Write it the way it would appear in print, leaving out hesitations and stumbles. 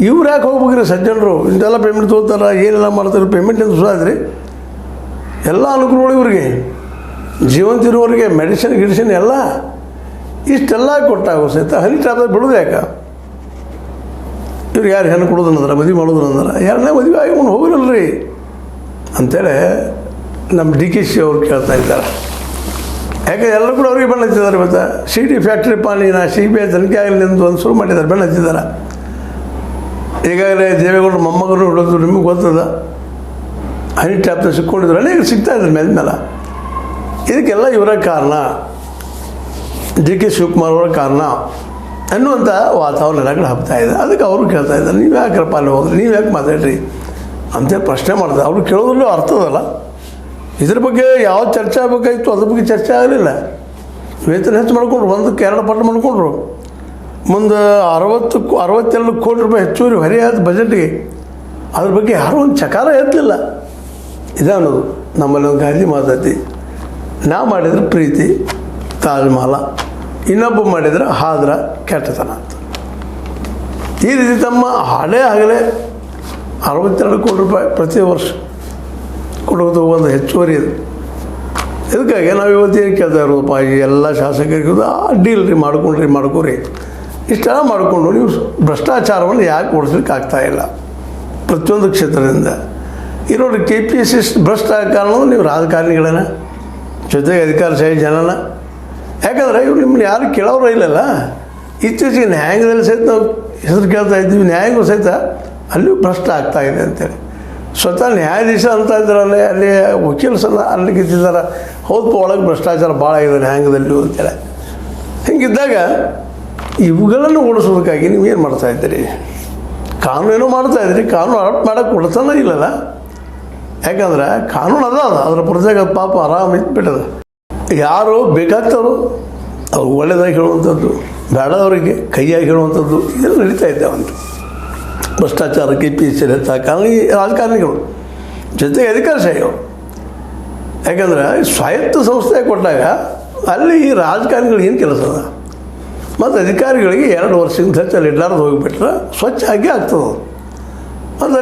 ಇವ್ರು ಯಾಕೆ ಹೋಗ್ಬೇಕ್ರಿ ಸಜ್ಜನರು ಇಂತೆಲ್ಲ ಪೇಮೆಂಟ್ ತೊಗೋತಾರ ಏನೆಲ್ಲ ಮಾಡ್ತಾರೆ ಪೇಮೆಂಟ್ ಅಂತ ಸುಧಾದ್ರಿ ಎಲ್ಲ ಅನುಕೂಲಗಳು ಇವ್ರಿಗೆ ಜೀವಂತ ಇರುವವರಿಗೆ ಮೆಡಿಸಿನ್ ಗಿಡಿಸಿನ್ ಎಲ್ಲ ಇಷ್ಟೆಲ್ಲ ಕೊಟ್ಟಾಗೋ ಸಹಿತ ಹನಿ ಟ್ರಾಪ್ದಾಗ ಬಿಡೋದು ಯಾಕೆ ಇವ್ರು ಯಾರು ಹೆಣ್ಣು ಕೊಡೋದು ಅಂದ್ರೆ ಮದುವೆ ಮಾಡೋದು ಅಂದ್ರೆ ಯಾರನ್ನೇ ಮದುವೆ ಆಗಿ ಅವ್ನು ಹೋಗಿರಲ್ರಿ ಅಂತೇಳಿ ನಮ್ಮ ಡಿ ಕೆ ಶಿ ಅವ್ರು ಕೇಳ್ತಾ ಇದ್ದಾರೆ. ಯಾಕೆ ಎಲ್ಲರೂ ಕೂಡ ಅವ್ರಿಗೆ ಬೆಣ್ಣ ಹಚ್ಚಿದ್ದಾರೆ. ಮತ್ತು ಸಿ ಡಿ ಫ್ಯಾಕ್ಟ್ರಿ ಪಾನಿನ CBI ತನಿಖೆ ಆಗಲಿ ಅಂತ ಒಂದು ಶುರು ಮಾಡಿದ್ದಾರೆ, ಬೆಣ್ಣ ಹಚ್ಚಿದ್ದಾರೆ. ಈಗಾಗಲೇ ದೇವೇಗೌಡರು ಮೊಮ್ಮಗರು ಹಿಡಿದು ನಿಮಗೆ ಗೊತ್ತದ, ಹನಿ ಟ್ಯಾಪ್ನ ಸಿಕ್ಕೊಂಡಿದ್ರು, ಅನೇಕ ಸಿಗ್ತಾಯಿದ್ರು ಮೇಲೆ. ಇದಕ್ಕೆಲ್ಲ ಇವರ ಕಾರಣ, ಡಿ ಕೆ ಶಿವಕುಮಾರ್ ಅವರ ಕಾರಣ ಅನ್ನುವಂಥ ವಾತಾವರಣ ಎಲ್ಲ ಕಡೆ ಹಬ್ತಾ ಇದೆ. ಅದಕ್ಕೆ ಅವರು ಕೇಳ್ತಾ ಇದ್ದಾರೆ, ನೀವು ಯಾಕ್ರಪ್ಪ ಅಲ್ಲಿ ಹೋದ್ರಿ, ನೀವು ಯಾಕೆ ಮಾತಾಡ್ರಿ ಅಂತೇಳಿ ಪ್ರಶ್ನೆ ಮಾಡ್ತಾರೆ. ಅವರು ಕೇಳೋದ್ರಲ್ಲೂ ಅರ್ಥದಲ್ಲ. ಇದ್ರ ಬಗ್ಗೆ ಯಾವ ಚರ್ಚೆ ಆಗಬೇಕಾಗಿತ್ತು ಅದ್ರ ಬಗ್ಗೆ ಚರ್ಚೆ ಆಗಲಿಲ್ಲ. ವೇತನ ಹೆಚ್ಚು ಮಾಡಿಕೊಂಡ್ರು, 1-2 ಪಟ್ಟು ಮಾಡಿಕೊಂಡ್ರು. ಮುಂದೆ 62 ಕೋಟಿ ರೂಪಾಯಿ ಹೆಚ್ಚುವರಿ ಹೊರೆ ಆದ ಬಜೆಟ್ಗೆ, ಅದ್ರ ಬಗ್ಗೆ ಯಾರೂ ಒಂದು ಚಕಾರ ಎತ್ತಲಿಲ್ಲ. ಇದೇ ಅನ್ನೋದು ನಮ್ಮಲ್ಲಿ ಒಂದು ಗಾಂಧಿ ಮಾತೈತಿ, ನಾ ಮಾಡಿದ್ರೆ ಪ್ರೀತಿ ತಾಜ್ ಮಹಲ, ಇನ್ನೊಬ್ಬ ಮಾಡಿದ್ರೆ ಹಾದ್ರ ಕೆಟ್ಟತನ ಅಂತ. ಈ ರೀತಿ ತಮ್ಮ ಆಗಲೇ 62 ಕೋಟಿ ರೂಪಾಯಿ ಪ್ರತಿ ವರ್ಷ ಕೊಡೋದು ಒಂದು ಹೆಚ್ಚುವರಿ ಇದು. ಇದಕ್ಕಾಗಿ ನಾವು ಇವತ್ತೇನು ಕೇಳ್ತಾ ಇರೋದಪ್ಪ, ಈ ಎಲ್ಲ ಶಾಸಕರಿಗೂ ಡೀಲ್ ರೀ ಮಾಡ್ಕೊರಿ ಇಷ್ಟೆಲ್ಲ ಮಾಡಿಕೊಂಡು ನೀವು ಭ್ರಷ್ಟಾಚಾರವನ್ನು ಯಾಕೆ ಓಡಿಸ್ಲಿಕ್ಕೆ ಆಗ್ತಾಯಿಲ್ಲ ಪ್ರತಿಯೊಂದು ಕ್ಷೇತ್ರದಿಂದ. ಈ ನೋಡಿ KPSC ಭ್ರಷ್ಟ ಕಾರಣ ನೀವು ರಾಜಕಾರಣಿಗಳನ್ನ ಜೊತೆಗೆ ಅಧಿಕಾರಶಾಹಿ ಜನನ. ಯಾಕಂದರೆ ಇವ್ರು ನಿಮ್ಮನ್ನ ಯಾರು ಕೇಳೋರು ಇಲ್ಲಲ್ಲ. ಇತ್ತೀಚೆಗೆ ನ್ಯಾಯಾಂಗದಲ್ಲಿ ಸಹಿತ ನಾವು ಹೆಸರು ಕೇಳ್ತಾ ಇದ್ದೀವಿ, ನ್ಯಾಯಾಂಗ ಸಹಿತ ಅಲ್ಲಿಯೂ ಭ್ರಷ್ಟ ಆಗ್ತಾಯಿದೆ ಅಂತೇಳಿ ಸ್ವತಃ ನ್ಯಾಯಾಧೀಶ ಅಂತ ಇದ್ದಾರಲ್ಲೇ, ಅಲ್ಲಿ ವಕೀಲ ಸಲ ಅಲ್ಲಿ ಗೆದ್ದಿದ್ದಾರೆ, ಹೌದು ಒಳಗೆ ಭ್ರಷ್ಟಾಚಾರ ಭಾಳ ಆಗಿದೆ ನ್ಯಾಯಾಂಗದಲ್ಲೂ ಅಂತೇಳಿ. ಹಿಂಗಿದ್ದಾಗ ಇವುಗಳನ್ನು ಓಡಿಸೋದಕ್ಕಾಗಿ ನೀವು ಏನು ಮಾಡ್ತಾಯಿದ್ದೀರಿ? ಕಾನೂನೇನೋ ಮಾಡ್ತಾಯಿದ್ರಿ, ಕಾನೂನು ಅಡಾಪ್ಟ್ ಮಾಡೋಕ್ಕೆ ಕೊಡ್ತಾನೆ ಇಲ್ಲಲ್ಲ. ಯಾಕಂದ್ರೆ ಕಾನೂನು ಅದರ ಪ್ರಜೆಗೆ ಅದು ಪಾಪ ಆರಾಮ ಇಟ್ಬಿಟ್ಟದ. ಯಾರು ಬೇಕಾಗ್ತಾರೋ ಅವ್ರು ಒಳ್ಳೆಯದಾಗಿ ಹೇಳುವಂಥದ್ದು, ಬೇಡದವರಿಗೆ ಕೈಯಾಗಿ ಹೇಳುವಂಥದ್ದು ಇದೆಲ್ಲ ನಡೀತಾ ಇದ್ದೆ. ಒಂದು ಭ್ರಷ್ಟಾಚಾರ KPSC ಕಾರಣ ಈ ರಾಜಕಾರಣಿಗಳು ಜೊತೆಗೆ ಅಧಿಕಾರಶಾಹಿಗಳು. ಯಾಕಂದ್ರೆ ಸ್ವಾಯತ್ತ ಸಂಸ್ಥೆ ಕೊಟ್ಟಾಗ ಅಲ್ಲಿ ಈ ರಾಜಕಾರಣಿಗಳು ಏನು ಕೆಲಸ ಅದ, ಮತ್ತು ಅಧಿಕಾರಿಗಳಿಗೆ 2 ವರ್ಷದಿಂದ ಹೆಚ್ಚಲ್ಲಿ ಇಡ್ಲಾರ್ದು ಹೋಗಿಬಿಟ್ರೆ ಸ್ವಚ್ಛ ಆಗಿ ಆಗ್ತದೆ.